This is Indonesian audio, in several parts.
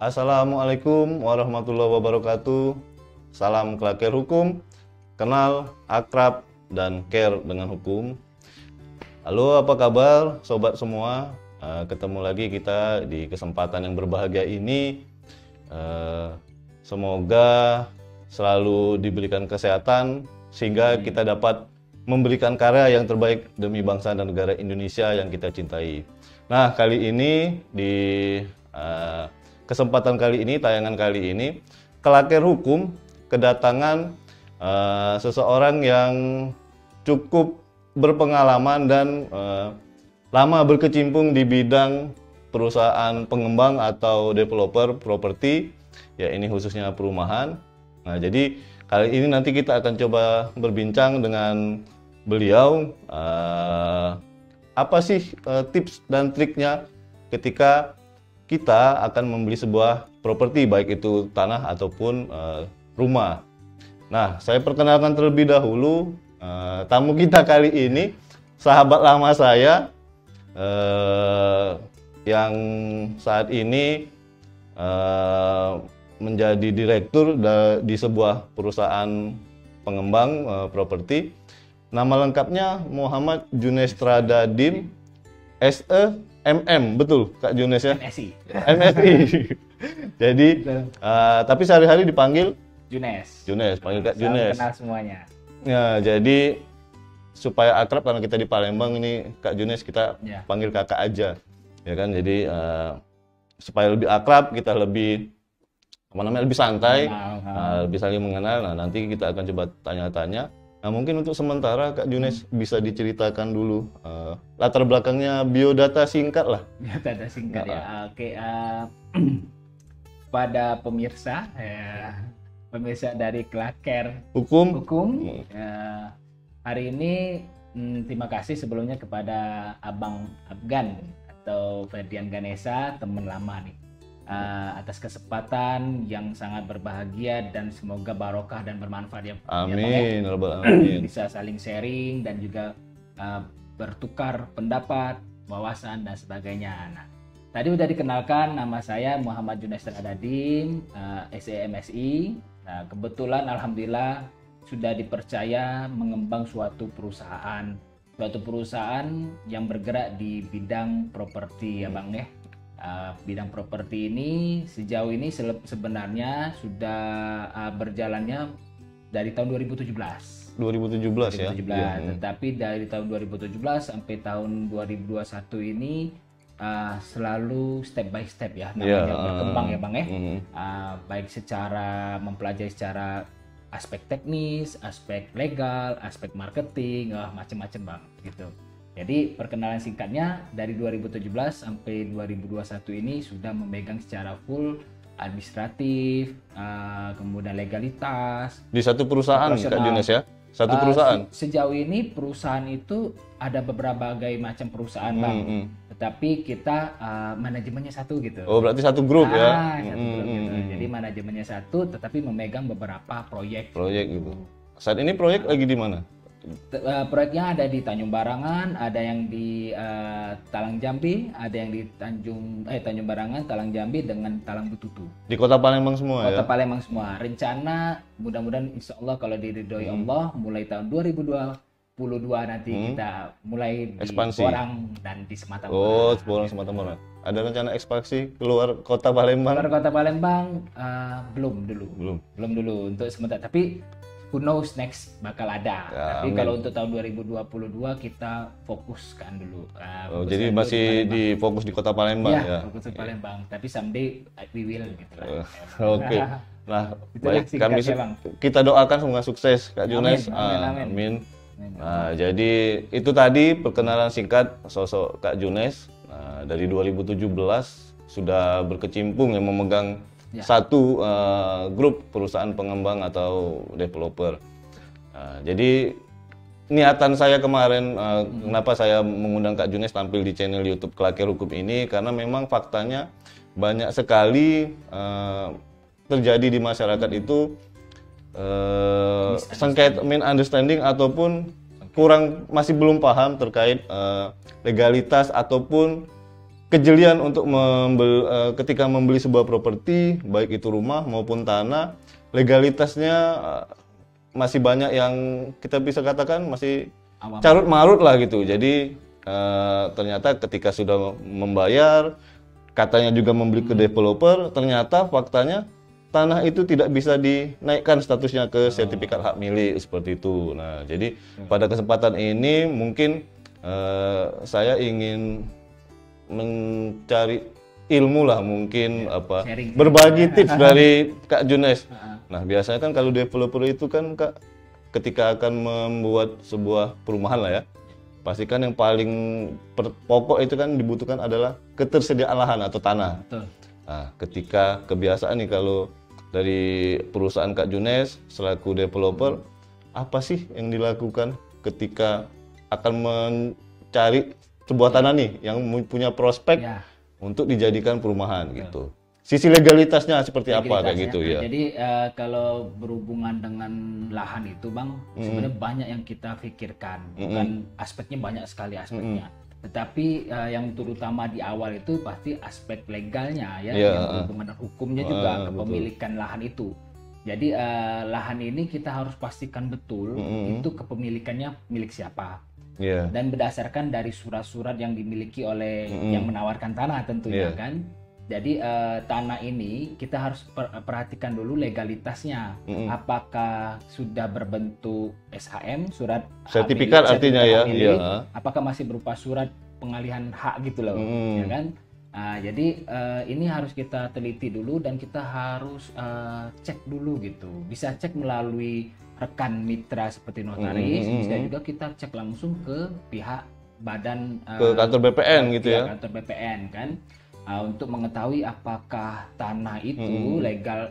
Assalamualaikum warahmatullahi wabarakatuh. Salam Klaker Hukum, kenal, akrab, dan care dengan hukum. Halo, apa kabar sobat semua? Ketemu lagi kita di kesempatan yang berbahagia ini. Semoga selalu diberikan kesehatan sehingga kita dapat memberikan karya yang terbaik demi bangsa dan negara Indonesia yang kita cintai. Nah, kali ini di kesempatan kali ini, tayangan kali ini, Klaker Hukum kedatangan seseorang yang cukup berpengalaman dan lama berkecimpung di bidang perusahaan pengembang atau developer properti, ya ini khususnya perumahan. Nah, jadi kali ini nanti kita akan coba berbincang dengan beliau, apa sih tips dan triknya ketika kita akan membeli sebuah properti, baik itu tanah ataupun rumah. Nah, saya perkenalkan terlebih dahulu tamu kita kali ini, sahabat lama saya yang saat ini menjadi direktur di sebuah perusahaan pengembang properti. Nama lengkapnya Muhammad Junes Tradadim, SE MM, betul Kak Junes ya? MSI. MSI. Jadi, tapi sehari-hari dipanggil Junes. Junes, panggil Kak Salam Junes. kenal semuanya. Ya, jadi supaya akrab karena kita di Palembang ini Kak Junes kita panggil kakak aja, ya kan? Jadi supaya lebih akrab, kita lebih lebih santai, lebih saling mengenal. Nah, nanti kita akan coba tanya-tanya. Nah, mungkin untuk sementara Kak Junes bisa diceritakan dulu latar belakangnya, biodata singkat lah. Biodata singkat ya. Oke, pada pemirsa, pemirsa dari Klaker Hukum. Hari ini terima kasih sebelumnya kepada Abang Afgan atau Ferdian Ganesha, teman lama nih. Atas kesempatan yang sangat berbahagia dan semoga barokah dan bermanfaat ya. Amin. Bisa saling sharing dan juga bertukar pendapat, wawasan dan sebagainya. Nah, tadi udah dikenalkan, nama saya Muhammad Junes Tradadim, SEMSI. Nah, kebetulan alhamdulillah sudah dipercaya mengembang suatu perusahaan yang bergerak di bidang properti ya Bang ya. Bidang properti ini sejauh ini sebenarnya sudah berjalannya dari tahun 2017 ya. Tetapi dari tahun 2017 sampai tahun 2021 ini selalu step by step ya namanya berkembang ya Bang ya. Baik secara mempelajari secara aspek teknis, aspek legal, aspek marketing, macam-macam Bang gitu. Jadi perkenalan singkatnya dari 2017 sampai 2021 ini sudah memegang secara full administratif, kemudian legalitas. Di satu perusahaan Kak Junes ya? Satu perusahaan? Sejauh ini perusahaan itu ada beberapa macam perusahaan Bang. Tetapi kita manajemennya satu gitu. Oh berarti satu grup ya? Satu grup gitu. Jadi manajemennya satu tetapi memegang beberapa proyek. Proyek gitu. Saat ini proyek lagi di mana? Proyeknya ada di Tanjung Barangan, ada yang di Talang Jambi, ada yang di Tanjung Barangan, Talang Jambi dengan Talang Bututu. Di Kota Palembang semua ya? Kota Palembang semua. Rencana mudah-mudahan insya Allah kalau diridhoi Allah mulai tahun 2022 nanti kita mulai ekspansi. Di Porang dan di Sematang. Oh, Porang Sematang. Ada rencana ekspansi keluar Kota Palembang? Keluar Kota Palembang belum dulu untuk sementara. Tapi who knows next bakal ada. Ya, tapi kalau untuk tahun 2022 kita fokuskan dulu. Jadi masih fokus di Kota Palembang ya? Fokus di Palembang. Tapi someday we will gitu lah. Oke. Nah, baik, kita doakan semoga sukses Kak Junes. Amin. Nah, jadi itu tadi perkenalan singkat sosok Kak Junes. Nah, dari 2017 sudah berkecimpung yang memegang satu grup perusahaan pengembang atau developer. Jadi niatan saya kemarin kenapa saya mengundang Kak Junes tampil di channel YouTube Klaker Hukum ini karena memang faktanya banyak sekali terjadi di masyarakat itu sengketa understanding ataupun masih belum paham terkait legalitas ataupun kejelian untuk ketika membeli sebuah properti, baik itu rumah maupun tanah, legalitasnya masih banyak yang kita bisa katakan masih carut marut lah gitu. Jadi ternyata ketika sudah membayar, katanya juga membeli ke developer, ternyata faktanya tanah itu tidak bisa dinaikkan statusnya ke sertifikat hak milik seperti itu. Nah, jadi pada kesempatan ini mungkin saya ingin mencari ilmu lah, mungkin berbagi tips dari Kak Junes. Nah, biasanya kan kalau developer itu kan Kak, ketika akan membuat sebuah perumahan lah ya, pastikan yang paling pokok itu kan dibutuhkan adalah ketersediaan lahan atau tanah. Betul. Nah, ketika kebiasaan nih kalau dari perusahaan Kak Junes selaku developer, apa sih yang dilakukan ketika akan mencari sebuah tanah nih yang punya prospek untuk dijadikan perumahan gitu? Sisi legalitasnya seperti apa kayak gitu ya? Jadi kalau berhubungan dengan lahan itu Bang, sebenarnya banyak yang kita pikirkan, bukan aspeknya banyak sekali aspeknya. Tetapi yang terutama di awal itu pasti aspek legalnya ya, yang berhubungan dengan hukumnya juga, kepemilikan lahan itu. Jadi lahan ini kita harus pastikan betul itu kepemilikannya milik siapa. Dan berdasarkan dari surat-surat yang dimiliki oleh yang menawarkan tanah tentunya kan. Jadi tanah ini kita harus perhatikan dulu legalitasnya. Apakah sudah berbentuk SHM, surat sertifikat artinya ya. Apakah masih berupa surat pengalihan hak gitu loh, ya kan? Jadi ini harus kita teliti dulu dan kita harus cek dulu gitu. Bisa cek melalui rekan mitra seperti notaris, bisa juga kita cek langsung ke pihak badan ke kantor BPN gitu ya. Kantor BPN kan. Untuk mengetahui apakah tanah itu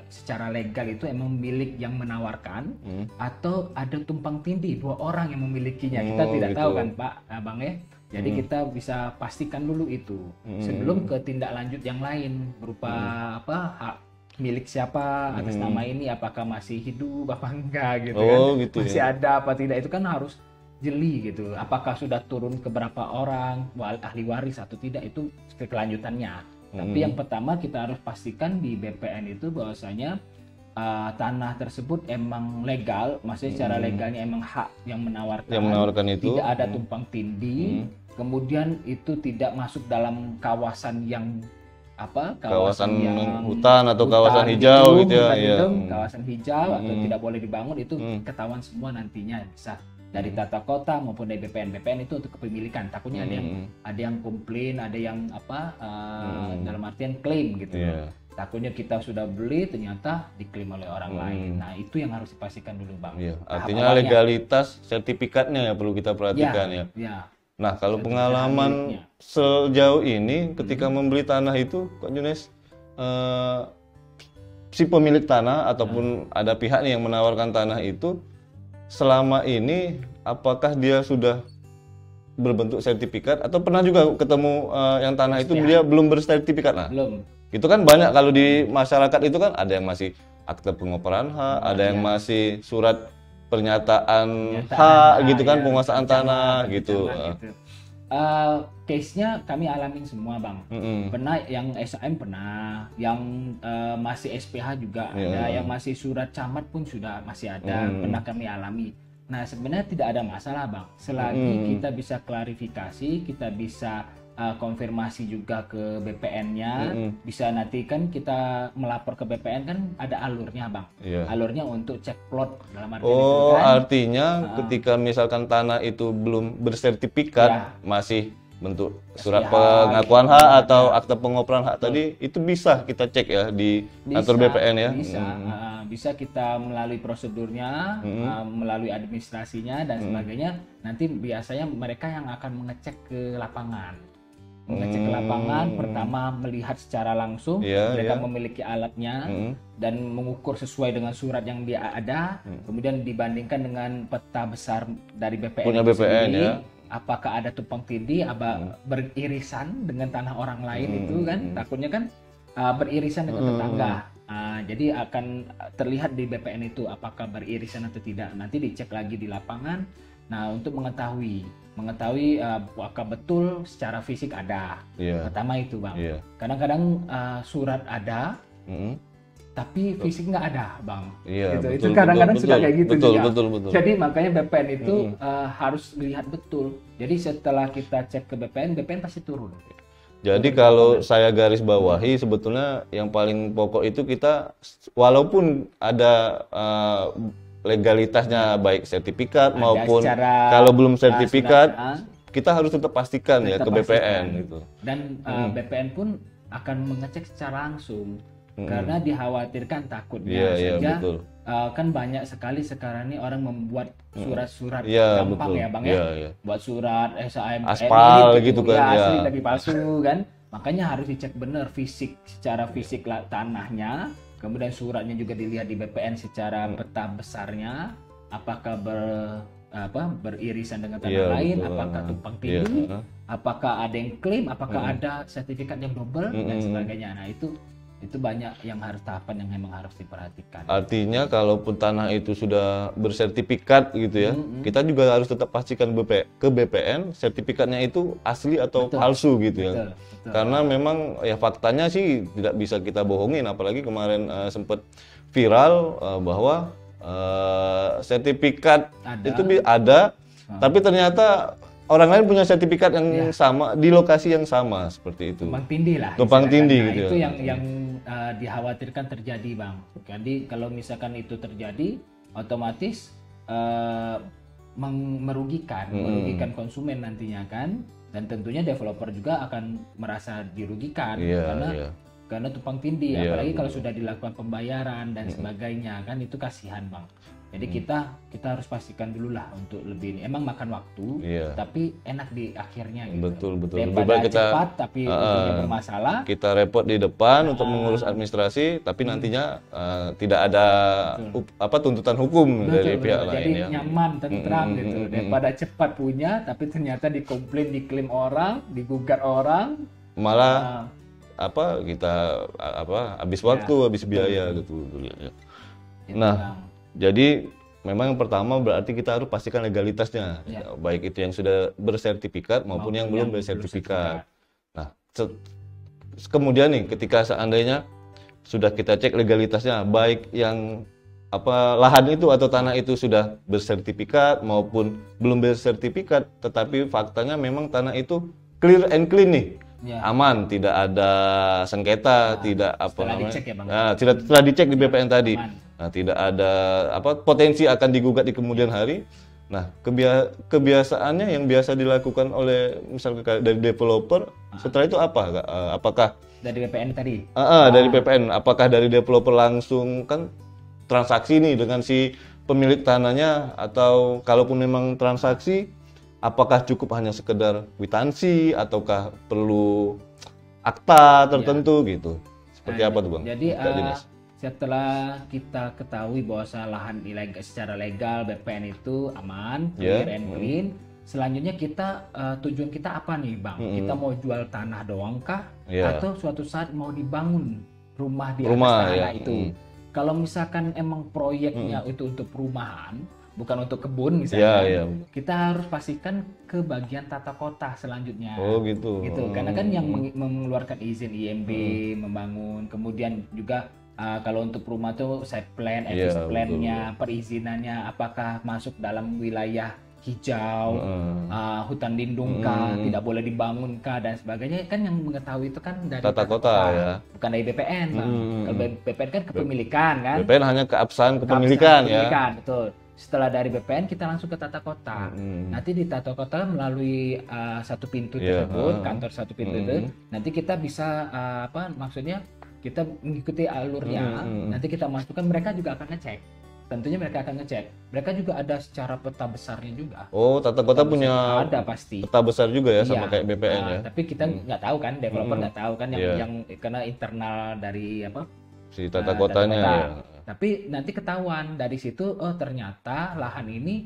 secara legal itu emang milik yang menawarkan atau ada tumpang tindih dua orang yang memilikinya. Kita tidak tahu kan Pak Bang ya. Jadi kita bisa pastikan dulu itu sebelum ke tindak lanjut yang lain berupa hak milik siapa atas nama ini, apakah masih hidup apa enggak gitu kan. Gitu masih ada apa tidak, itu kan harus jeli gitu. Apakah sudah turun ke berapa orang, ahli waris atau tidak, itu kelanjutannya. Tapi yang pertama kita harus pastikan di BPN itu bahwasanya tanah tersebut emang legal, maksudnya secara legalnya emang hak yang menawarkan itu, tidak ada tumpang tindih. Kemudian itu tidak masuk dalam kawasan yang kawasan yang hutan atau kawasan hijau gitu ya. Kawasan hijau atau tidak boleh dibangun, itu ketahuan semua nantinya, bisa dari tata kota maupun dari BPN. BPN itu untuk kepemilikan. Takutnya ada yang komplain, ada yang dalam artian klaim gitu. Takutnya kita sudah beli ternyata diklaim oleh orang lain. Nah, itu yang harus dipastikan dulu Bang. Artinya legalitas sertifikatnya ya perlu kita perhatikan ya. Nah, kalau pengalaman sejauh ini ketika membeli tanah itu Kak Junes, si pemilik tanah ataupun ada pihak nih yang menawarkan tanah itu, selama ini apakah dia sudah berbentuk sertifikat atau pernah juga ketemu yang tanah itu dia belum bersertifikat? Nah, belum. Itu kan banyak kalau di masyarakat itu kan ada yang masih akte pengoperan hak, ada yang masih surat pernyataan hak gitu kan, penguasaan tanah gitu. Case-nya kami alamin semua Bang. Pernah yang SHM, pernah yang masih SPH juga ada, yang masih surat camat pun sudah masih ada, pernah kami alami. Nah, sebenarnya tidak ada masalah Bang, selagi kita bisa klarifikasi, kita bisa konfirmasi juga ke BPN-nya, bisa nanti kan kita melapor ke BPN kan ada alurnya Bang, alurnya untuk cek plot dalam arti itu kan. Artinya ketika misalkan tanah itu belum bersertifikat, masih bentuk surat pengakuan hak atau akte pengoperan hak tadi, itu bisa kita cek ya di kantor BPN ya. Bisa kita melalui prosedurnya, melalui administrasinya dan sebagainya. Nanti biasanya mereka yang akan mengecek ke lapangan. Mengecek ke lapangan, pertama melihat secara langsung mereka memiliki alatnya dan mengukur sesuai dengan surat yang dia ada, kemudian dibandingkan dengan peta besar dari BPN, punya BPN sendiri, apakah ada tumpang tindih, beririsan dengan tanah orang lain itu kan, takutnya kan beririsan dengan tetangga. Jadi akan terlihat di BPN itu apakah beririsan atau tidak. Nanti dicek lagi di lapangan. Nah, untuk mengetahui apakah betul secara fisik ada. Pertama itu, Bang. Kadang-kadang surat ada, tapi fisik nggak ada, Bang. Itu kadang-kadang suka kayak gitu juga. Jadi makanya BPN itu harus lihat betul. Jadi setelah kita cek ke BPN pasti turun. Jadi kalau saya garis bawahi, sebetulnya yang paling pokok itu kita, walaupun ada legalitasnya, baik sertifikat maupun kalau belum sertifikat, kita harus tetap pastikan ya ke BPN gitu. Dan BPN pun akan mengecek secara langsung. Karena dikhawatirkan takutnya saja kan banyak sekali sekarang ini orang membuat surat-surat gampang ya, Bang, ya. Buat surat SAM aspal gitu kan, asli tapi palsu kan. Makanya harus dicek benar secara fisik tanahnya, kemudian suratnya juga dilihat di BPN secara peta besarnya, apakah beririsan dengan tanah lain, apakah tumpang tindih, apakah ada yang klaim, apakah ada sertifikat yang double dan sebagainya. Nah, itu banyak tahapan yang memang harus diperhatikan. Artinya kalaupun tanah itu sudah bersertifikat gitu ya, kita juga harus tetap pastikan ke BPN sertifikatnya itu asli atau palsu gitu ya. Karena memang ya faktanya sih tidak bisa kita bohongin, apalagi kemarin sempat viral bahwa sertifikat itu ada, tapi ternyata orang lain punya sertifikat yang sama di lokasi yang sama, seperti itu. Tumpang tindih lah. Tumpang tindih gitu. Itu yang dikhawatirkan terjadi, Bang. Jadi kalau misalkan itu terjadi, otomatis merugikan konsumen nantinya kan, dan tentunya developer juga akan merasa dirugikan karena tumpang tindih. Apalagi kalau sudah dilakukan pembayaran dan sebagainya kan, itu kasihan, Bang. Jadi kita harus pastikan dulu lah untuk lebih ini. Emang makan waktu, tapi enak di akhirnya gitu. Betul. Daripada kita cepat tapi ujungnya bermasalah. Kita repot di depan untuk mengurus administrasi, tapi nantinya tidak ada tuntutan hukum dari pihak lain. Jadi nyaman, tentram gitu. Daripada cepat punya, tapi ternyata diklaim orang, digugat orang, malah kita habis waktu, habis biaya gitu. Nah, jadi memang yang pertama berarti kita harus pastikan legalitasnya, baik itu yang sudah bersertifikat maupun yang belum bersertifikat. Nah, kemudian nih ketika seandainya sudah kita cek legalitasnya, baik yang lahan itu atau tanah itu sudah bersertifikat maupun belum bersertifikat, tetapi faktanya memang tanah itu clear and clean nih. Aman, tidak ada sengketa, tidak dicek ya, Bang. Setelah dicek di BPN tadi. Nah, tidak ada potensi akan digugat di kemudian hari. Nah, kebiasaannya yang biasa dilakukan oleh misalnya dari developer, setelah itu apakah dari BPN tadi? Dari BPN, apakah dari developer langsung kan transaksi nih dengan si pemilik tanahnya, atau kalaupun memang transaksi, apakah cukup hanya sekedar kwitansi ataukah perlu akta tertentu gitu? Seperti apa tuh, Bang? Jadi setelah kita ketahui bahwa lahan ilegal secara legal BPN itu aman, clear and clean, selanjutnya kita tujuan kita apa nih, Bang? Kita mau jual tanah doang kah? Atau suatu saat mau dibangun rumah di atas tanah itu? Kalau misalkan emang proyeknya itu untuk perumahan, bukan untuk kebun misalnya, kita harus pastikan ke bagian tata kota selanjutnya. Oh gitu. Karena kan yang mengeluarkan izin IMB membangun, kemudian juga kalau untuk rumah tuh site plan, FS plan-nya, perizinannya, apakah masuk dalam wilayah hijau, hutan lindung kah, tidak boleh dibangun kah, dan sebagainya. Kan yang mengetahui itu kan dari tata kota ya, bukan dari BPN, Bang. Kalau BPN kan kepemilikan kan. BPN hanya keabsahan kepemilikan ya. Betul. Setelah dari BPN kita langsung ke tata kota. Nanti di tata kota melalui satu pintu tersebut, kantor satu pintu itu, nanti kita bisa maksudnya kita mengikuti alurnya. Nanti kita masukkan, mereka juga akan ngecek. Tentunya mereka akan ngecek. Mereka juga ada secara peta besarnya juga. Oh, tata kota punya ada pasti peta besar juga ya, sama kayak BPN ya. Tapi kita nggak tahu kan, developer nggak tahu kan yang karena internal dari si tata kotanya ya. Tapi nanti ketahuan dari situ, oh ternyata lahan ini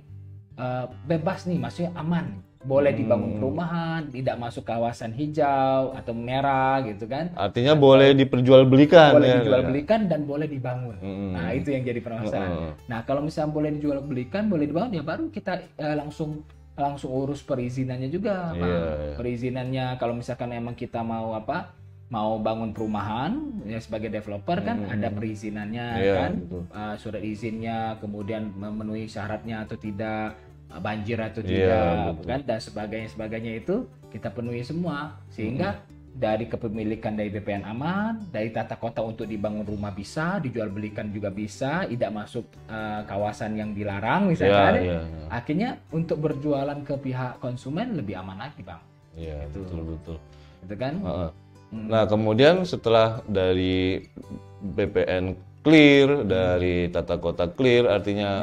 bebas nih, maksudnya aman. boleh dibangun perumahan, tidak masuk kawasan hijau atau merah gitu kan. Artinya boleh diperjualbelikan. Boleh dijualbelikan dan boleh dibangun. Nah, itu yang jadi permasalahan. Nah, kalau misalnya boleh dijualbelikan, boleh dibangun, ya baru kita langsung urus perizinannya juga, Pak. Perizinannya kalau misalkan emang kita mau mau bangun perumahan ya sebagai developer kan ada perizinannya kan, surat izinnya, kemudian memenuhi syaratnya atau tidak, banjir atau tidak, kan, dan sebagainya itu kita penuhi semua, sehingga dari kepemilikan dari BPN aman, dari tata kota untuk dibangun rumah bisa, dijual belikan juga bisa, tidak masuk kawasan yang dilarang misalnya, akhirnya untuk berjualan ke pihak konsumen lebih aman lagi, Bang. Iya, betul. Itu kan. Nah, kemudian setelah dari BPN clear, dari tata kota clear, artinya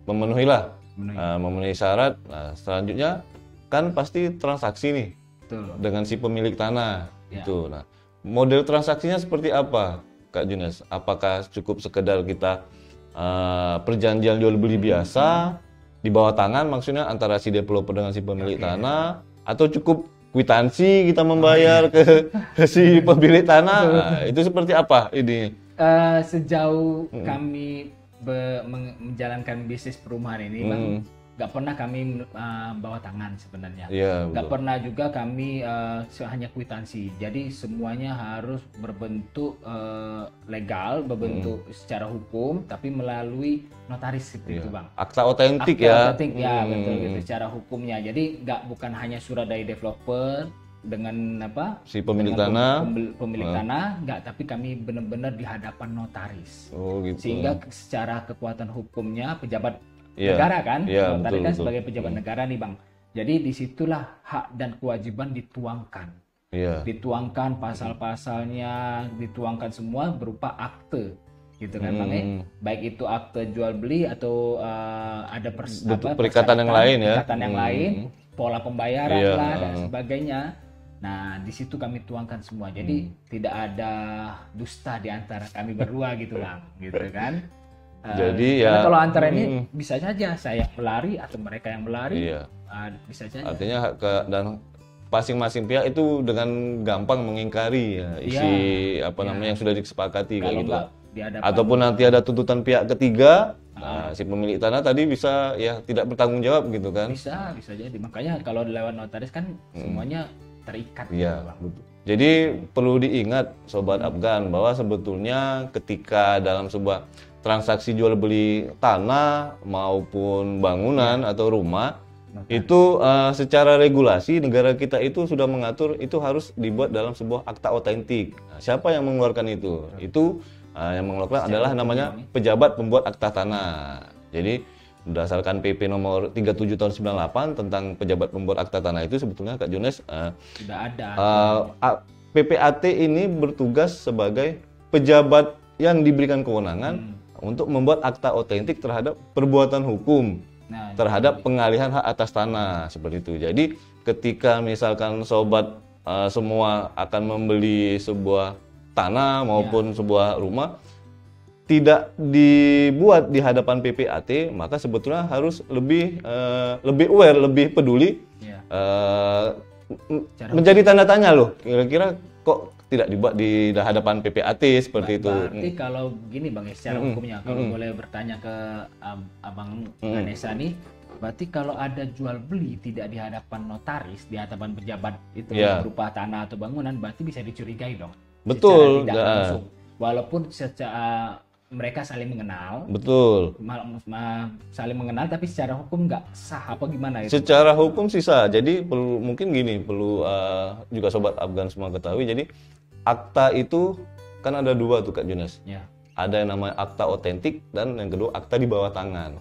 memenuhi syarat. Nah, selanjutnya kan pasti transaksi nih. Betul. Dengan si pemilik tanah. Itu. Nah, model transaksinya seperti apa, Kak Junes? Apakah cukup sekedar kita perjanjian jual beli biasa di bawah tangan, maksudnya antara si developer dengan si pemilik tanah, atau cukup kwitansi kita membayar ke si pemilik tanah? Nah, itu seperti apa ini? Sejauh kami menjalankan bisnis perumahan ini, Bang, nggak pernah kami bawa tangan sebenarnya. Nggak pernah juga kami hanya kwitansi. Jadi semuanya harus berbentuk legal, berbentuk secara hukum, tapi melalui notaris seperti itu, Bang. Akta otentik ya. Akta otentik ya, betul gitu secara hukumnya. Jadi bukan hanya surat dari developer dengan si pemilik tanah, enggak, tapi kami benar-benar di hadapan notaris. Gitu. Sehingga secara kekuatan hukumnya pejabat negara kan, notaris kan sebagai pejabat negara nih, Bang. Jadi disitulah hak dan kewajiban dituangkan. Dituangkan pasal-pasalnya, dituangkan semua berupa akte, gitu kan, Bang. Baik itu akte jual beli atau ada perikatan yang lain ya. Perikatan yang lain, pola pembayaran lah dan sebagainya. Nah, di situ kami tuangkan semua. Jadi tidak ada dusta di antara kami berdua gitu, Bang, gitu kan. Jadi kalau antara ini bisa saja saya melari atau mereka yang melari, bisa saja. Artinya dan masing-masing pihak itu dengan gampang mengingkari isi yang sudah disepakati kayak gitu. Ataupun nanti ada tuntutan pihak ketiga, si pemilik tanah tadi bisa tidak bertanggung jawab gitu kan. Bisa jadi. Makanya kalau lewat notaris kan semuanya terikat. Betul. Jadi perlu diingat Sobat Afgan bahwa sebetulnya ketika dalam sebuah transaksi jual beli tanah maupun bangunan atau rumah, itu secara regulasi negara kita itu sudah mengatur itu harus dibuat dalam sebuah akta otentik. Nah, siapa yang mengeluarkan itu? Itu yang mengeluarkan adalah namanya pejabat pembuat akta tanah. Jadi berdasarkan PP nomor 37 tahun 98 tentang pejabat pembuat akta tanah itu sebetulnya Kak Junes sudah ada. PPAT ini bertugas sebagai pejabat yang diberikan kewenangan untuk membuat akta otentik terhadap perbuatan hukum terhadap pengalihan hak atas tanah seperti itu. Jadi ketika misalkan sobat semua akan membeli sebuah tanah maupun sebuah rumah tidak dibuat di hadapan PPAT, maka sebetulnya harus lebih aware, lebih peduli, menjadi tanda tanya loh. Kira-kira kok tidak dibuat di hadapan PPAT seperti itu. Berarti kalau gini, Bang, secara hukumnya, kalau boleh bertanya ke Abang Ganesha nih, berarti kalau ada jual beli tidak di hadapan notaris, di hadapan pejabat itu berupa tanah atau bangunan, berarti bisa dicurigai dong. Betul. Tidak langsung. Walaupun secara mereka saling mengenal. Betul. Saling mengenal, tapi secara hukum nggak sah apa gimana itu? Secara hukum sih sah. Jadi mungkin perlu juga Sobat Afgan semua ketahui. Jadi akta itu kan ada dua tuh Kak Junes. Ada yang namanya akta otentik dan yang kedua akta di bawah tangan.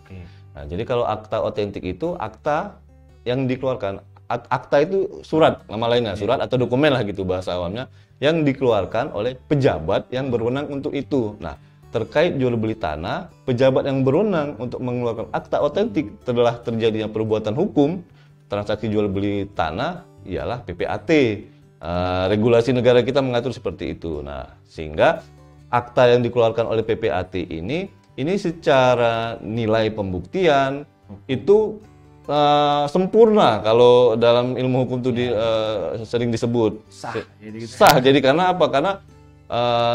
Nah, jadi kalau akta otentik itu akta yang dikeluarkan. Akta itu surat, nama lainnya surat atau dokumen lah gitu bahasa awamnya, yang dikeluarkan oleh pejabat yang berwenang untuk itu. Nah, terkait jual beli tanah, pejabat yang berwenang untuk mengeluarkan akta otentik telah terjadinya perbuatan hukum transaksi jual beli tanah ialah PPAT. Regulasi negara kita mengatur seperti itu. Nah, sehingga akta yang dikeluarkan oleh PPAT ini secara nilai pembuktian itu sempurna kalau dalam ilmu hukum itu sering disebut sah. Jadi karena apa? Karena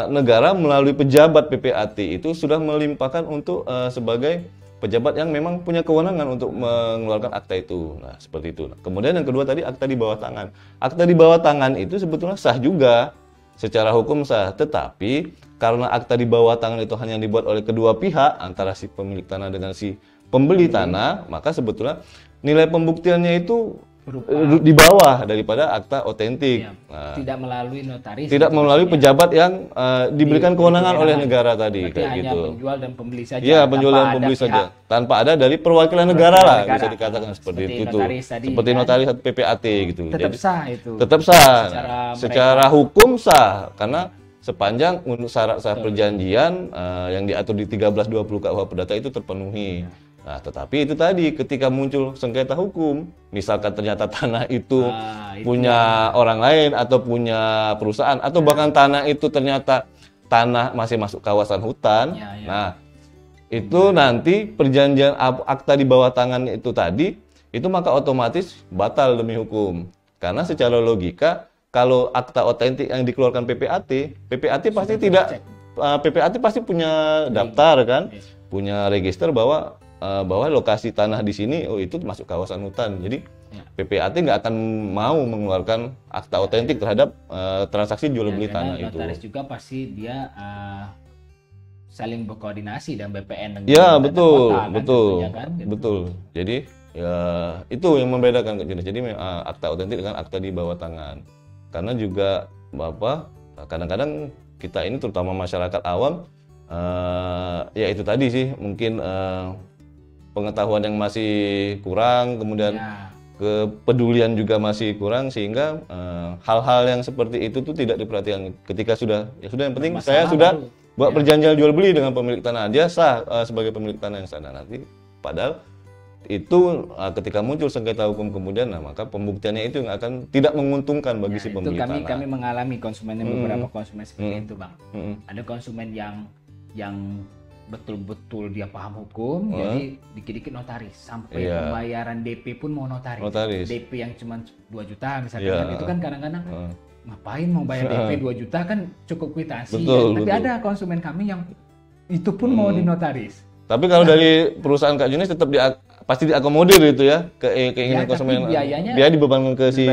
negara melalui pejabat PPAT itu sudah melimpahkan untuk sebagai pejabat yang memang punya kewenangan untuk mengeluarkan akta itu. Nah, seperti itu. Kemudian yang kedua tadi akta di bawah tangan. Akta di bawah tangan itu sebetulnya sah juga. Secara hukum sah, tetapi karena akta di bawah tangan itu hanya dibuat oleh kedua pihak, antara si pemilik tanah dengan si pembeli tanah, maka sebetulnya nilai pembuktiannya itu di bawah daripada akta otentik. Nah, tidak melalui notaris. Tidak melalui pejabat yang diberikan kewenangan oleh negara tadi, kayak hanya gitu. penjual dan pembeli saja. Iya, penjual dan pembeli saja. Tanpa ada dari perwakilan negara lah, bisa dikatakan seperti itu. Seperti notaris atau PPAT gitu. Tetap sah itu. Tetap sah. Secara hukum sah, karena sepanjang untuk syarat sah perjanjian yang diatur di 1320 KUH Perdata itu terpenuhi. Nah, tetapi itu tadi ketika muncul sengketa hukum, misalkan ternyata tanah itu punya orang lain atau punya perusahaan, atau bahkan tanah itu ternyata tanah masih masuk kawasan hutan. Nah, itu nanti perjanjian akta di bawah tangan itu tadi, itu maka otomatis batal demi hukum. Karena secara logika, kalau akta otentik yang dikeluarkan PPAT pasti tidak, PPAT pasti punya daftar kan, punya register bahwa lokasi tanah di sini itu masuk kawasan hutan. Jadi PPAT nggak akan mau mengeluarkan akta otentik terhadap transaksi jual beli tanah itu. Notaris juga pasti dia saling berkoordinasi dengan BPN dengan betul, kota, betul, kan, gitu. Betul. Jadi ya itu yang membedakan Kak Junes. Jadi akta otentik dengan akta di bawah tangan. Karena juga kadang-kadang kita ini terutama masyarakat awam ya itu tadi sih mungkin pengetahuan yang masih kurang, kemudian kepedulian juga masih kurang, sehingga hal-hal yang seperti itu tuh tidak diperhatikan. Ketika sudah yang penting saya sudah buat perjanjian jual beli dengan pemilik tanah, dia sah sebagai pemilik tanah yang sah. Nanti padahal itu ketika muncul sengketa hukum kemudian, maka pembuktiannya itu yang akan tidak menguntungkan bagi si pemilik tanah. Kami mengalami konsumen beberapa konsumen seperti itu, Bang. Ada konsumen yang betul-betul dia paham hukum, jadi dikit-dikit notaris, sampai pembayaran DP pun mau notaris. DP yang cuma 2 juta misalkan, itu kan kadang-kadang ngapain mau bayar DP 2 juta kan cukup kwitansi. Tapi ada konsumen kami yang itu pun mau dinotaris. Tapi kalau dari perusahaan Kak Junes tetap pasti diakomodir itu ya, keinginan konsumen. Biaya dibebankan ke si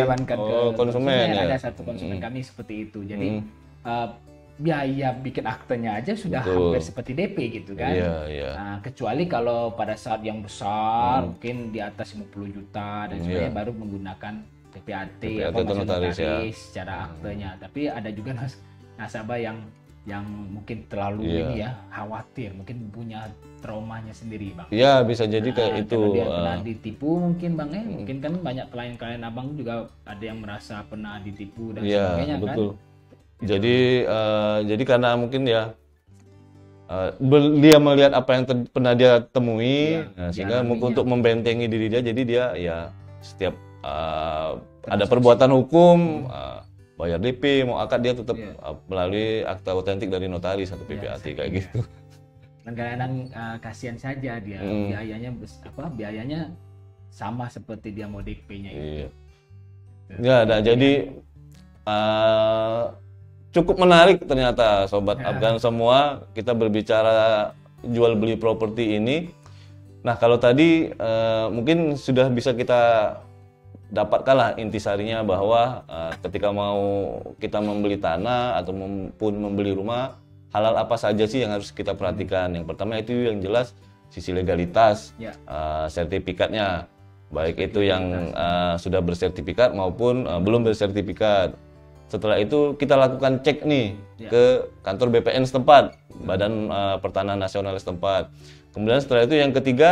konsumen. Ada satu konsumen kami seperti itu. Jadi biaya bikin aktenya aja sudah hampir seperti DP gitu kan. Nah, kecuali kalau pada saat yang besar mungkin di atas 50 juta dan sebagainya baru menggunakan PPAT atau notaris secara aktenya. Tapi ada juga nasabah yang mungkin terlalu khawatir, mungkin punya traumanya sendiri, Bang. Iya, bisa jadi kayak itu. Dia pernah ditipu mungkin, Bang, mungkin kan banyak klien-klien Abang juga ada yang merasa pernah ditipu dan sebagainya betul. Kan. Jadi karena mungkin dia melihat apa yang pernah dia temui, sehingga mungkin untuk membentengi diri dia, jadi dia setiap ada perbuatan hukum, bayar DP, mau akad dia tetap melalui akta otentik dari notaris atau PPAT kayak gitu. Dan kadang-kadang kasihan saja dia, biayanya sama seperti dia mau DP-nya itu. Jadi cukup menarik ternyata Sobat Afgan semua, kita berbicara jual beli properti ini. Nah, kalau tadi mungkin sudah bisa kita dapatkanlah intisarinya bahwa ketika mau kita membeli tanah atau membeli rumah, hal-hal apa saja sih yang harus kita perhatikan. Yang pertama itu yang jelas sisi legalitas, sertifikatnya, baik itu yang sudah bersertifikat maupun belum bersertifikat. Setelah itu kita lakukan cek nih ke kantor BPN setempat, Badan Pertanahan Nasional setempat. Kemudian setelah itu yang ketiga,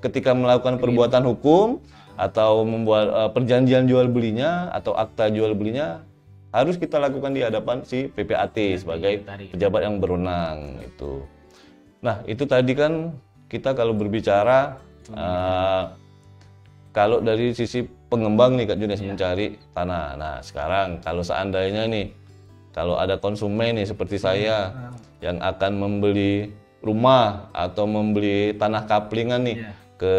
ketika melakukan perbuatan hukum atau membuat perjanjian jual belinya atau akta jual belinya, harus kita lakukan di hadapan si PPAT sebagai pejabat yang berwenang itu. Nah, itu tadi kan kita kalau berbicara kalau dari sisi pengembang nih Kak Junes mencari tanah. Nah, sekarang kalau seandainya nih, kalau ada konsumen nih seperti saya yang akan membeli rumah atau membeli tanah kaplingan nih, ke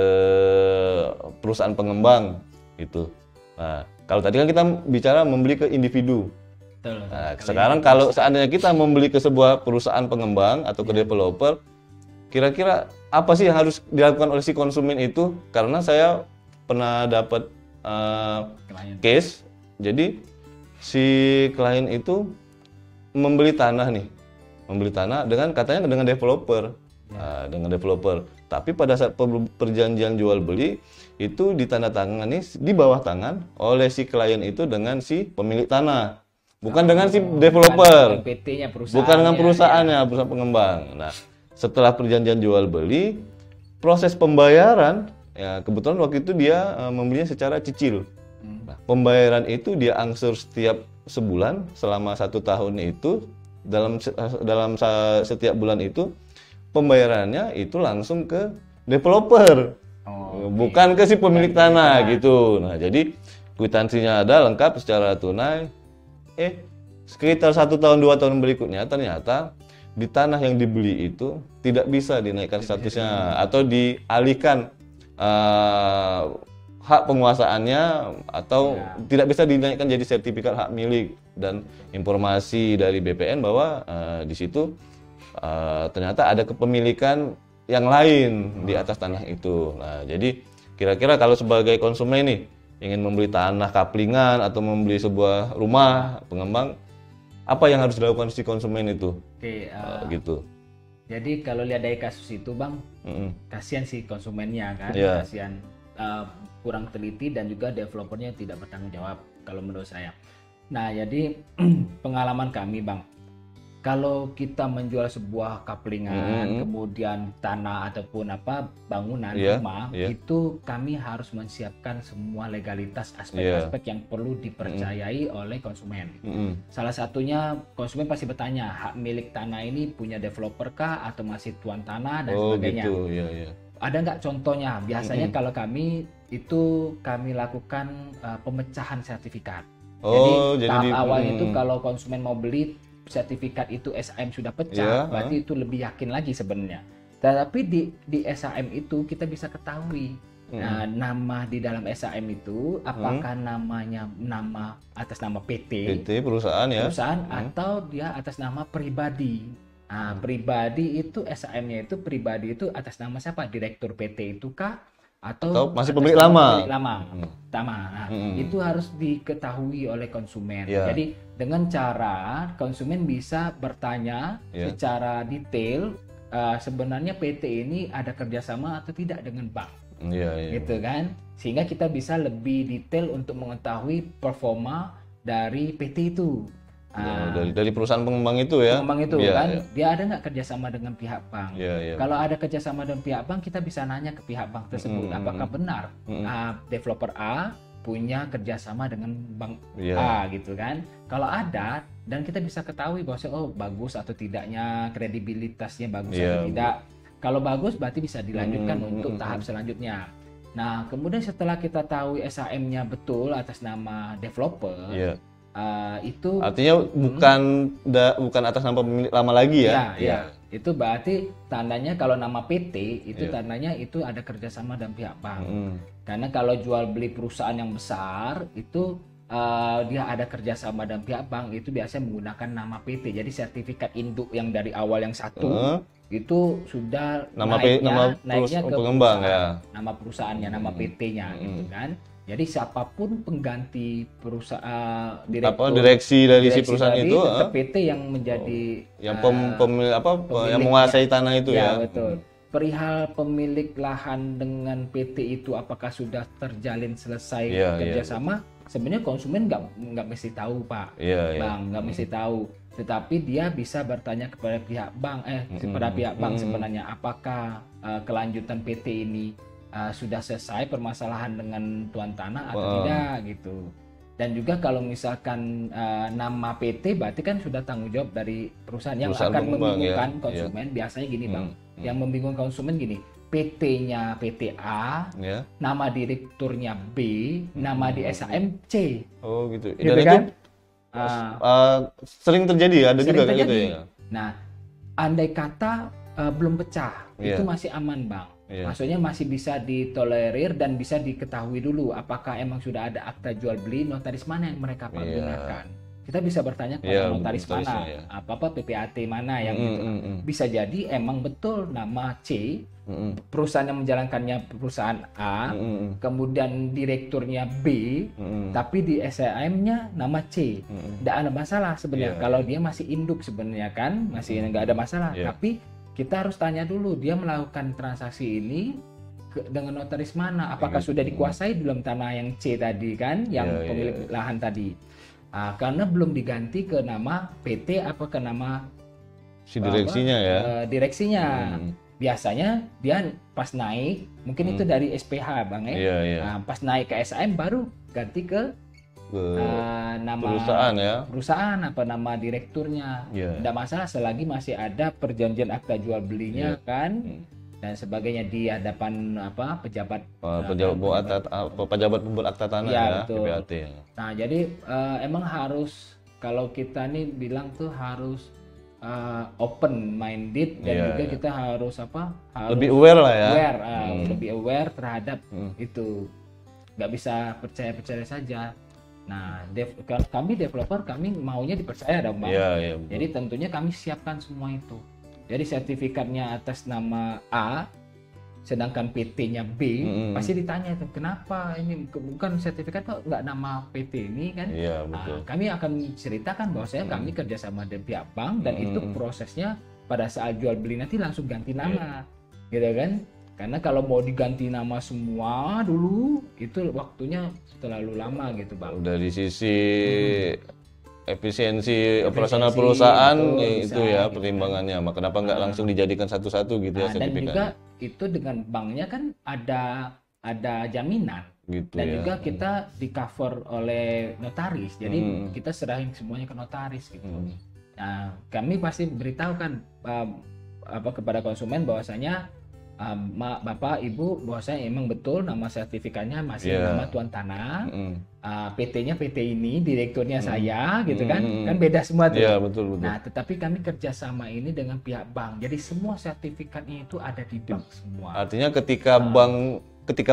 perusahaan pengembang gitu. Nah, kalau tadi kan kita bicara membeli ke individu. Betul. Nah, sekarang kalau seandainya kita membeli ke sebuah perusahaan pengembang atau ke developer, kira-kira apa sih yang harus dilakukan oleh si konsumen itu? Karena saya pernah dapat case, jadi si klien itu membeli tanah dengan katanya dengan developer. Nah, dengan developer. Tapi pada saat perjanjian jual beli itu ditandatangani di bawah tangan oleh si klien itu dengan si pemilik tanah, bukan dengan si developer, bukan dengan perusahaannya, perusahaan pengembang. Nah, setelah perjanjian jual beli, proses pembayaran, ya kebetulan waktu itu dia membelinya secara cicil. Nah, pembayaran itu dia angsur setiap sebulan selama 1 tahun itu, dalam setiap bulan itu pembayarannya itu langsung ke developer, bukan ke si pemilik tanah gitu. Nah, jadi kwitansinya ada lengkap secara tunai. Sekitar 1 tahun 2 tahun berikutnya ternyata di tanah yang dibeli itu tidak bisa dinaikkan statusnya atau dialihkan hak penguasaannya atau tidak bisa dinaikkan jadi sertifikat hak milik, dan informasi dari BPN bahwa di situ ternyata ada kepemilikan yang lain di atas tanah itu. Nah, jadi kira-kira kalau sebagai konsumen nih ingin membeli tanah kaplingan atau membeli sebuah rumah pengembang, apa yang harus dilakukan si konsumen itu? Gitu. Jadi kalau lihat dari kasus itu, Bang, kasihan si konsumennya kan, kasihan kurang teliti dan juga developernya tidak bertanggung jawab kalau menurut saya. Nah, jadi pengalaman kami, Bang, kalau kita menjual sebuah kaplingan, kemudian tanah ataupun bangunan rumah, itu kami harus menyiapkan semua legalitas aspek-aspek yang perlu dipercayai oleh konsumen. Salah satunya konsumen pasti bertanya, hak milik tanah ini punya developer kah atau masih tuan tanah dan sebagainya. Gitu. Ada nggak contohnya? Biasanya kalau kami lakukan pemecahan sertifikat. Jadi tahap awalnya itu kalau konsumen mau beli sertifikat itu SAM sudah pecah, berarti itu lebih yakin lagi sebenarnya. Tetapi di SAM itu kita bisa ketahui nama di dalam SAM itu apakah namanya atas nama PT perusahaan atau dia atas nama pribadi. Nah, pribadi itu SAM-nya itu pribadi itu atas nama siapa? Direktur PT itu kah? Atau masih pemilik lama. Nah, itu harus diketahui oleh konsumen. Jadi dengan cara konsumen bisa bertanya secara detail, sebenarnya PT ini ada kerjasama atau tidak dengan bank, gitu kan? Sehingga kita bisa lebih detail untuk mengetahui performa dari PT itu. Dari perusahaan pengembang itu dia ada nggak kerjasama dengan pihak bank. Kalau ada kerjasama dengan pihak bank, kita bisa nanya ke pihak bank tersebut apakah benar developer A punya kerjasama dengan bank A gitu kan. Kalau ada, dan kita bisa ketahui bahwa bagus atau tidaknya, kredibilitasnya bagus atau tidak. Kalau bagus berarti bisa dilanjutkan untuk tahap selanjutnya. Nah, kemudian setelah kita tahu SAM-nya betul atas nama developer, itu artinya bukan atas nama pemilik lama lagi itu berarti tandanya kalau nama PT itu tandanya itu ada kerjasama dengan pihak bank. Karena kalau jual beli perusahaan yang besar itu dia ada kerjasama dengan pihak bank, itu biasanya menggunakan nama PT. Jadi sertifikat induk yang dari awal yang satu itu sudah naiknya ke pengembang nama perusahaannya, nama PT-nya gitu kan. Jadi siapapun pengganti perusahaan direksi dari si perusahaan itu, PT yang menjadi yang yang menguasai tanah itu betul. Perihal pemilik lahan dengan PT itu apakah sudah terjalin selesai kerjasama? Sebenarnya konsumen nggak mesti tahu, Pak. Bang, nggak mesti tahu. Tetapi dia bisa bertanya kepada pihak bank, kepada pihak bank sebenarnya apakah kelanjutan PT ini sudah selesai permasalahan dengan tuan tanah atau tidak gitu. Dan juga kalau misalkan nama PT berarti kan sudah tanggung jawab dari perusahaan yang akan membingungkan konsumen. Biasanya gini, Bang, yang membingungkan konsumen gini, PT-nya PT A, nama direkturnya B, nama di SAM C. Oh gitu. Dan kan? Sering terjadi, ada juga kayak gitu ya. Nah, andai kata belum pecah, itu masih aman, Bang. Maksudnya masih bisa ditolerir dan bisa diketahui dulu apakah emang sudah ada akta jual beli, notaris mana yang mereka pergunakan. Kita bisa bertanya kepada notaris mana, apa PPAT mana yang gitu. Bisa jadi emang betul nama C, perusahaan yang menjalankannya perusahaan A, kemudian direkturnya B, tapi di SIM-nya nama C. Tidak ada masalah sebenarnya. Kalau dia masih induk sebenarnya kan, masih nggak ada masalah. Tapi kita harus tanya dulu dia melakukan transaksi ini dengan notaris mana, apakah sudah dikuasai dalam tanah yang C tadi kan, yang pemilik lahan tadi. Karena belum diganti ke nama PT apa ke nama si direksinya direksinya. Biasanya dia pas naik mungkin itu dari SPH Bang ya. Pas naik ke SIM baru ganti ke nama perusahaan apa nama direkturnya. Tidak masalah selagi masih ada perjanjian akta jual belinya kan. Dan sebagainya di hadapan pejabat pembuat akta tanah PPAT. Nah jadi emang harus kalau kita nih bilang tuh harus open minded dan juga kita harus harus lebih aware lah ya, lebih aware terhadap itu, nggak bisa percaya saja. Nah kami developer kami maunya dipercaya dong Bang. Jadi tentunya kami siapkan semua itu. Jadi sertifikatnya atas nama A, sedangkan PT-nya B, pasti ditanya itu kenapa ini bukan sertifikat kok nggak nama PT ini kan? Betul. Kami akan ceritakan bahwasanya kami kerjasama dengan pihak bank dan itu prosesnya pada saat jual beli nanti langsung ganti nama, gitu kan? Karena kalau mau diganti nama semua dulu itu waktunya terlalu lama gitu Bang. Dari sisi efisiensi operasional perusahaan itu ya pertimbangannya. Kenapa nggak langsung dijadikan satu-satu gitu ya sertifikatnya. Dan juga itu dengan banknya kan ada jaminan gitu dan juga kita di cover oleh notaris. Jadi kita serahin semuanya ke notaris gitu. Nah, kami pasti beritahukan kepada konsumen bahwasanya Bapak Ibu bahwasanya emang betul nama sertifikatnya masih nama tuan tanah, PT-nya PT ini, direkturnya saya gitu kan beda semua tuh. Betul. Nah tetapi kami kerjasama ini dengan pihak bank, jadi semua sertifikatnya itu ada di bank semua. Artinya ketika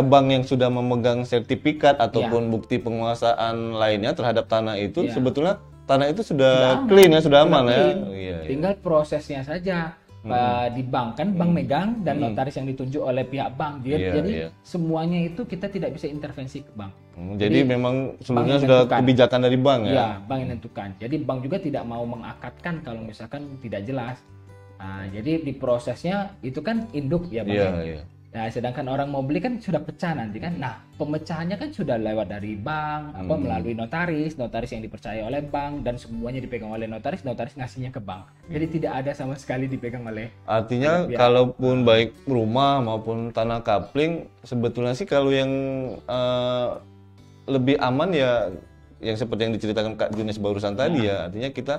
bank yang sudah memegang sertifikat ataupun bukti penguasaan lainnya terhadap tanah itu sebetulnya tanah itu sudah clean ya, sudah aman ya. Tinggal prosesnya saja. Di bank kan bank megang dan notaris yang ditunjuk oleh pihak bank. Jadi semuanya itu kita tidak bisa intervensi ke bank. Jadi memang sebenarnya sudah kebijakan dari bank ya. Iya, bank yang menentukan. Jadi bank juga tidak mau mengakatkan kalau misalkan tidak jelas. Jadi di prosesnya itu kan induk ya Bang. Nah, sedangkan orang mau beli kan sudah pecah nanti kan. Nah, pemecahannya kan sudah lewat dari bank, melalui notaris yang dipercaya oleh bank dan semuanya dipegang oleh notaris ngasihnya ke bank. Jadi tidak ada sama sekali dipegang oleh. Artinya kalaupun baik rumah maupun tanah kapling, sebetulnya sih kalau yang lebih aman ya yang seperti yang diceritakan Kak Junes barusan tadi ya. Artinya kita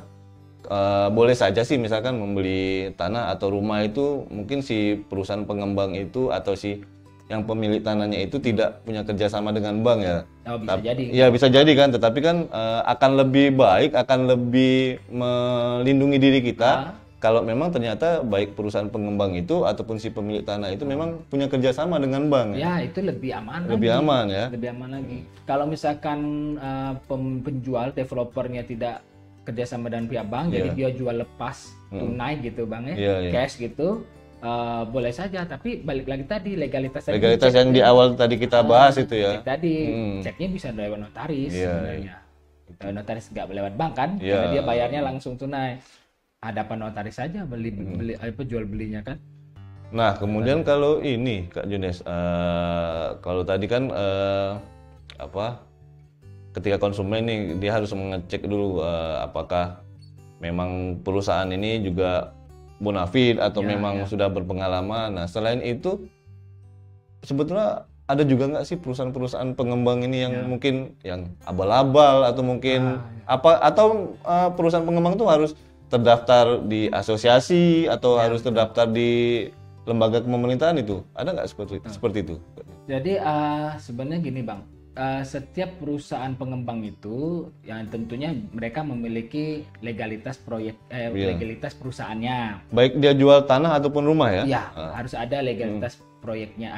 boleh saja sih misalkan membeli tanah atau rumah itu mungkin si perusahaan pengembang itu atau si yang pemilik tanahnya itu tidak punya kerjasama dengan bank ya. Bisa jadi. Ya bisa jadi kan, tetapi kan akan lebih baik, akan lebih melindungi diri kita kalau memang ternyata baik perusahaan pengembang itu ataupun si pemilik tanah itu memang punya kerjasama dengan bank. Ya itu lebih aman. Lebih aman ya. Lebih aman lagi. Kalau misalkan penjual developernya tidak kerjasama dengan pihak bank, jadi dia jual lepas tunai gitu Bang ya, cash gitu, boleh saja. Tapi balik lagi tadi legalitas yang di awal tadi kita bahas itu ya. Tadi ceknya bisa lewat notaris sebenarnya. Notaris nggak lewat bank kan, karena dia bayarnya langsung tunai. Hadapan notaris saja beli jual belinya kan. Nah kemudian kalau ini Kak Junes, kalau tadi kan ketika konsumen nih dia harus mengecek dulu apakah memang perusahaan ini juga bonafide atau memang sudah berpengalaman. Nah selain itu sebetulnya ada juga nggak sih perusahaan-perusahaan pengembang ini yang mungkin yang abal-abal atau mungkin atau perusahaan pengembang itu harus terdaftar di asosiasi atau harus terdaftar di lembaga pemerintahan itu, ada nggak seperti itu? Jadi sebenarnya gini Bang. setiap perusahaan pengembang itu yang tentunya mereka memiliki legalitas legalitas perusahaannya. Baik dia jual tanah ataupun rumah ya? Iya, harus ada legalitas proyeknya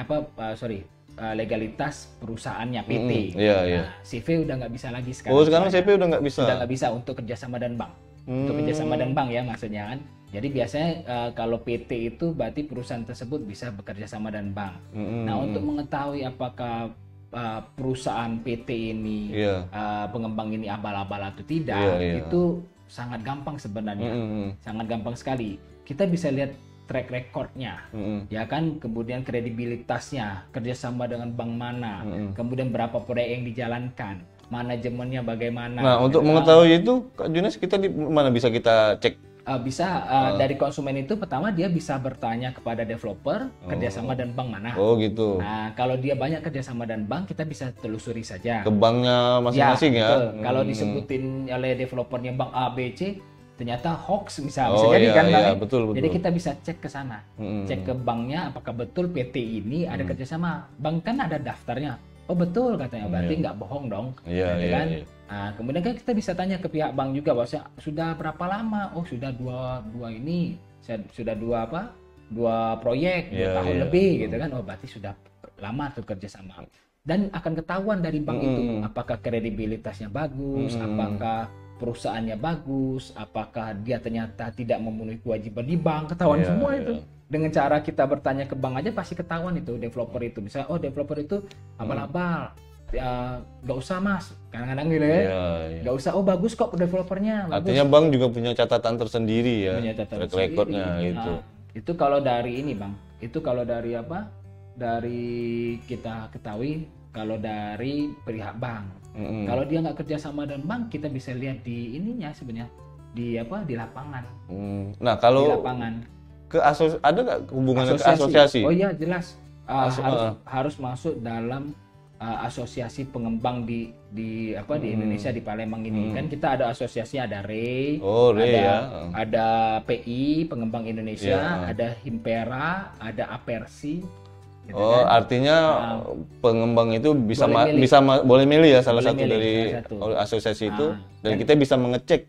legalitas perusahaannya PT. Iya. CV udah nggak bisa lagi sekarang. Oh, sekarang CV udah nggak bisa. Udah nggak bisa untuk kerjasama dan bank. Untuk kerjasama dan bank ya maksudnya kan. Jadi biasanya kalau PT itu berarti perusahaan tersebut bisa bekerja sama dan bank. Nah, untuk mengetahui apakah perusahaan PT ini pengembang ini abal-abal atau tidak, itu sangat gampang sebenarnya. Sangat gampang sekali. Kita bisa lihat track recordnya, ya kan, kemudian kredibilitasnya, kerjasama dengan bank mana, kemudian berapa proyek yang dijalankan, manajemennya bagaimana. Nah, untuk mengetahui itu, Kak Junes, kita di mana bisa kita cek? Dari konsumen itu pertama dia bisa bertanya kepada developer kerjasama dan bank mana. Oh gitu. Nah, kalau dia banyak kerjasama dan bank, kita bisa telusuri saja ke banknya masing-masing ya. Kalau disebutin oleh developernya bank A, B, C, ternyata hoax bisa jadi kan, betul. Jadi kita bisa cek ke sana, cek ke banknya apakah betul PT ini ada kerjasama. Bank kan ada daftarnya. Oh betul katanya, berarti nggak bohong dong, kan? Nah, kemudian kan kita bisa tanya ke pihak bank juga bahwa sudah berapa lama? Oh sudah dua ini, sudah dua proyek, 2 tahun lebih gitu kan? Oh berarti sudah lama tuh kerjasama. Dan akan ketahuan dari bank itu apakah kredibilitasnya bagus, apakah perusahaannya bagus, apakah dia ternyata tidak memenuhi kewajiban di bank, ketahuan semua itu. Dengan cara kita bertanya ke bank aja pasti ketahuan itu developer itu. Misalnya, oh developer itu abal-abal, nggak usah mas, kadang-kadang gitu ya. Nggak usah, oh bagus kok developernya. Artinya bank juga punya catatan tersendiri ya, track recordnya itu. Itu kalau dari ini bang, itu kalau dari apa? Dari kita ketahui, kalau dari pihak bank. Kalau dia nggak kerja sama dan bank, kita bisa lihat di ininya sebenarnya di lapangan. Nah kalau di lapangan ada nggak hubungannya ke asosiasi? Oh iya jelas, harus masuk dalam asosiasi pengembang di Indonesia, di Palembang ini. Kan kita ada asosiasi, ada RE, ada PI pengembang Indonesia, ada Himpera, ada Apersi. Gitu kan? Artinya pengembang itu boleh milih ya salah satu dari asosiasi itu, dan kita bisa mengecek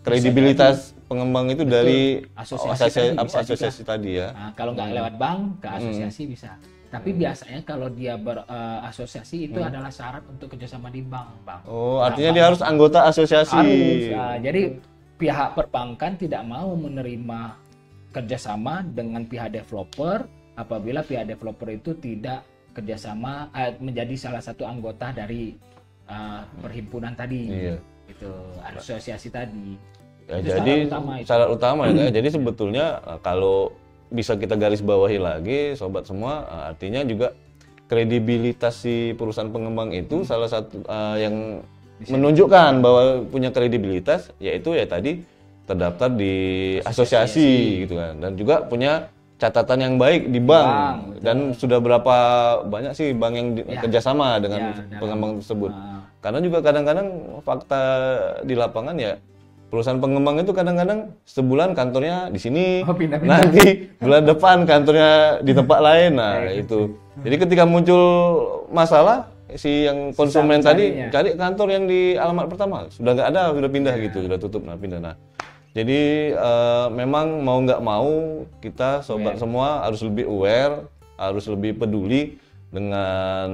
kredibilitas pengembang itu dari asosiasi tadi ya. Nah, kalau nggak lewat bank, ke asosiasi bisa. Tapi biasanya kalau dia berasosiasi itu adalah syarat untuk kerjasama di bank, bang. Oh, artinya dia harus anggota asosiasi. Jadi pihak perbankan tidak mau menerima kerjasama dengan pihak developer apabila pihak developer itu tidak kerjasama menjadi salah satu anggota dari perhimpunan tadi. Itu asosiasi tadi. Ya, jadi syarat utama ya. Jadi sebetulnya kalau bisa kita garis bawahi lagi sobat semua, artinya juga kredibilitas si perusahaan pengembang itu salah satu yang menunjukkan bahwa punya kredibilitas, yaitu ya tadi terdaftar di asosiasi gitu kan, dan juga punya catatan yang baik di bank dan sudah berapa banyak sih bank yang kerjasama dengan pengembang tersebut. Karena juga kadang-kadang fakta di lapangan ya, perusahaan pengembang itu kadang-kadang sebulan kantornya di sini, nanti bulan depan kantornya di tempat lain. Nah itu. Jadi ketika muncul masalah, si yang konsumen tadi cari kantor yang di alamat pertama, sudah nggak ada, sudah pindah gitu, sudah tutup, pindah. Nah, jadi memang mau nggak mau kita sobat semua harus lebih aware, harus lebih peduli dengan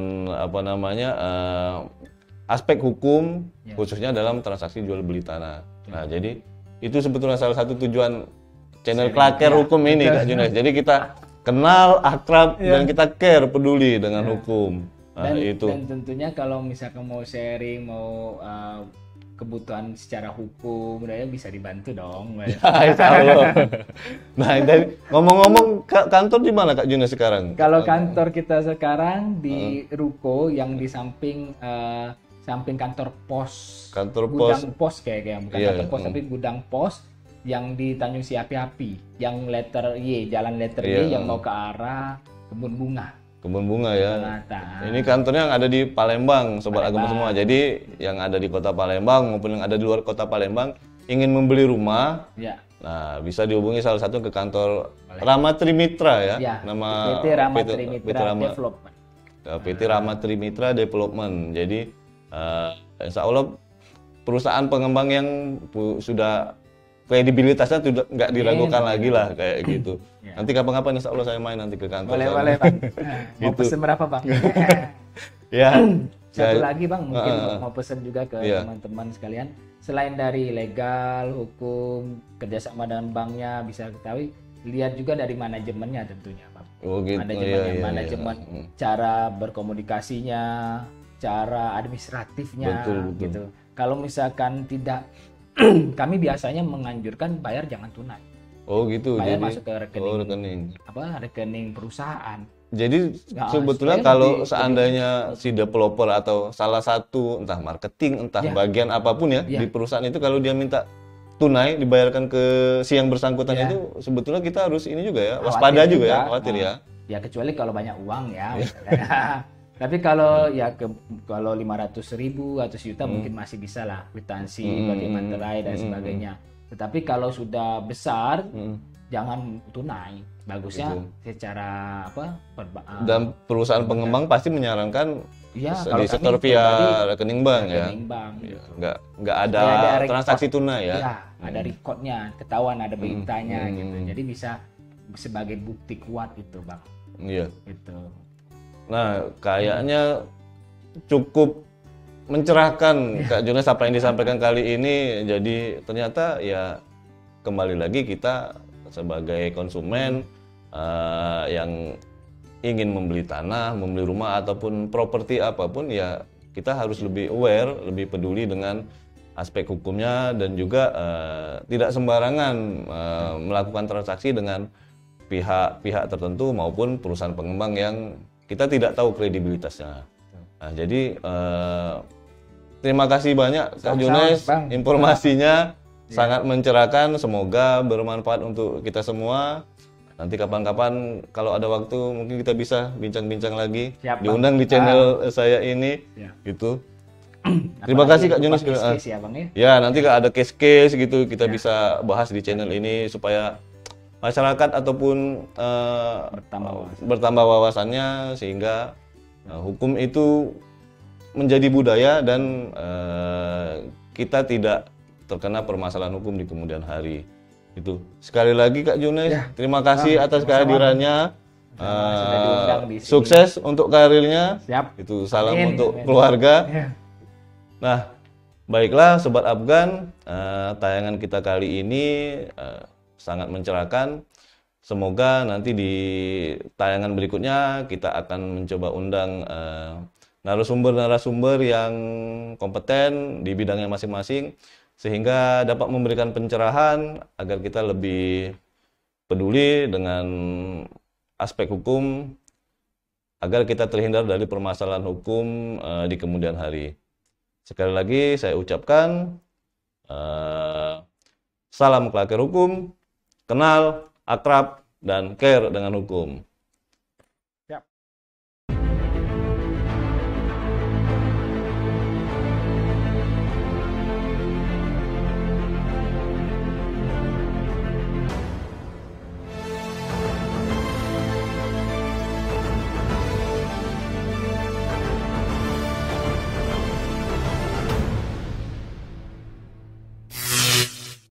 aspek hukum, khususnya dalam transaksi jual beli tanah. Nah, jadi itu sebetulnya salah satu tujuan channel Klaker Hukum ini, Kak Junes. Jadi kita kenal, akrab, dan kita care, peduli dengan hukum. Nah, dan tentunya kalau misalkan mau sharing, mau kebutuhan secara hukum, bisa dibantu dong. Insya Allah. Nah, ngomong-ngomong, kantor di mana Kak Junes sekarang? Kalau kantor kita sekarang di Ruko yang di samping kantor pos. Gudang pos kayak bukan kantor pos tapi gudang pos yang di Tanjung Siapi-Api, yang letter Y, jalan letter Y yang mau ke arah Kebun Bunga. Kebun Bunga ya. Ini kantornya yang ada di Palembang, sobat Agung semua. Jadi yang ada di Kota Palembang maupun yang ada di luar Kota Palembang ingin membeli rumah, nah bisa dihubungi salah satu ke kantor Rama Trimitra ya. Nama PT Rama Trimitra Development. PT Rahmat Trimitra Development. Jadi insya Allah perusahaan pengembang yang sudah kredibilitasnya sudah nggak diragukan lagi lah kayak gitu. Ya. Nanti kapan-kapan insya Allah saya main nanti ke kantor. Boleh Bang. Mau gitu. Pesen berapa Bang? Ya. Satu lagi Bang, mungkin mau pesen juga ke teman-teman sekalian. Selain dari legal, hukum, kerjasama dengan banknya bisa ketahui, lihat juga dari manajemennya tentunya Bang. Oh gitu. Manajemen, cara berkomunikasinya, cara administratifnya, betul. Gitu. Kalau misalkan tidak, kami biasanya menganjurkan bayar jangan tunai. Oh gitu. Bayar masuk ke rekening. Rekening perusahaan. Jadi sebetulnya kalau seandainya si developer atau salah satu entah marketing, entah bagian apapun di perusahaan itu, kalau dia minta tunai dibayarkan ke si yang bersangkutan itu, sebetulnya kita harus ini juga ya, waspada juga, khawatir ya. Ya kecuali kalau banyak uang ya. Tapi kalau kalau 500.000 atau sejuta mungkin masih bisa lah kwitansi bagi materai dan sebagainya. Tetapi kalau sudah besar jangan tunai. Bagusnya secara dan perusahaan pengembang pasti menyarankan di setor via rekening bank ya. Gitu. Nggak ada transaksi tunai ya. Ada recordnya, ketahuan ada beritanya gitu. Jadi bisa sebagai bukti kuat itu Bang. Iya. Gitu. Nah, kayaknya cukup mencerahkan Kak Junes apa yang disampaikan kali ini. Jadi ternyata ya kembali lagi kita sebagai konsumen yang ingin membeli tanah, membeli rumah ataupun properti apapun, ya kita harus lebih aware, lebih peduli dengan aspek hukumnya dan juga tidak sembarangan melakukan transaksi dengan pihak-pihak tertentu maupun perusahaan pengembang yang kita tidak tahu kredibilitasnya. Nah, jadi terima kasih banyak Kak Junes, informasinya sangat mencerahkan, semoga bermanfaat untuk kita semua. Nanti kapan-kapan kalau ada waktu mungkin kita bisa bincang-bincang lagi. Siap, diundang di channel saya ini gitu. Terima kasih Kak Junes. Ya, nanti kalau ada case-case gitu kita bisa bahas di channel ini supaya masyarakat ataupun bertambah wawasannya sehingga hukum itu menjadi budaya dan kita tidak terkena permasalahan hukum di kemudian hari. Itu sekali lagi Kak Junes, terima kasih atas kehadirannya. Sukses untuk karirnya. Siap. Itu salam untuk keluarga. Nah, baiklah Sobat Afgan, tayangan kita kali ini sangat mencerahkan. Semoga nanti di tayangan berikutnya kita akan mencoba undang narasumber-narasumber yang kompeten di bidangnya masing-masing, sehingga dapat memberikan pencerahan agar kita lebih peduli dengan aspek hukum, agar kita terhindar dari permasalahan hukum di kemudian hari. Sekali lagi saya ucapkan salam kelakir hukum, kenal, akrab, dan care dengan hukum.